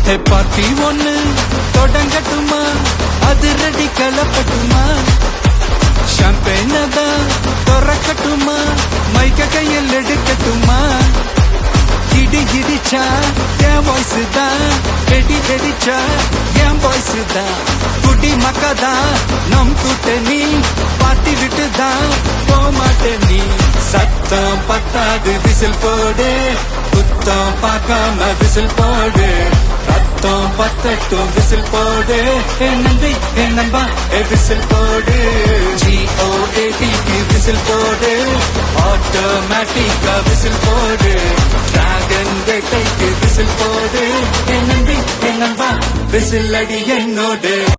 Party ஒண்ணு தொடங்கட்டுமா, அது ready கலப்பட்டுமா, ஷாம்பெயின தான் திறக்கட்டுமா, மைக்க கையில் எடுக்கட்டுமா, இடி இடிச்சா என் வாய்ஸ் தான், வெடி வெடிச்சா என் வாய்ஸ் தான், குடி மக்கதான் நம் கூட்டணி, பாட்டி விட்டு தான் போமாட்டே நீ. சத்தம் பத்தாது விசில் போடு, குத்தம் பார்க்காம விசில் போடு, ரத்தம் பத்தட்டும் விசில் போடு, என் நம்பி என் நம்பா விசில் போடு, GOATக்கு விசில் போடு, ஆட்டோமேட்டிக்கா விசில் போடு, டிராகன் வேட்டைக்கு விசில் போடு, என் நம்பி என் நம்பா விசில் அடி என்னோடு.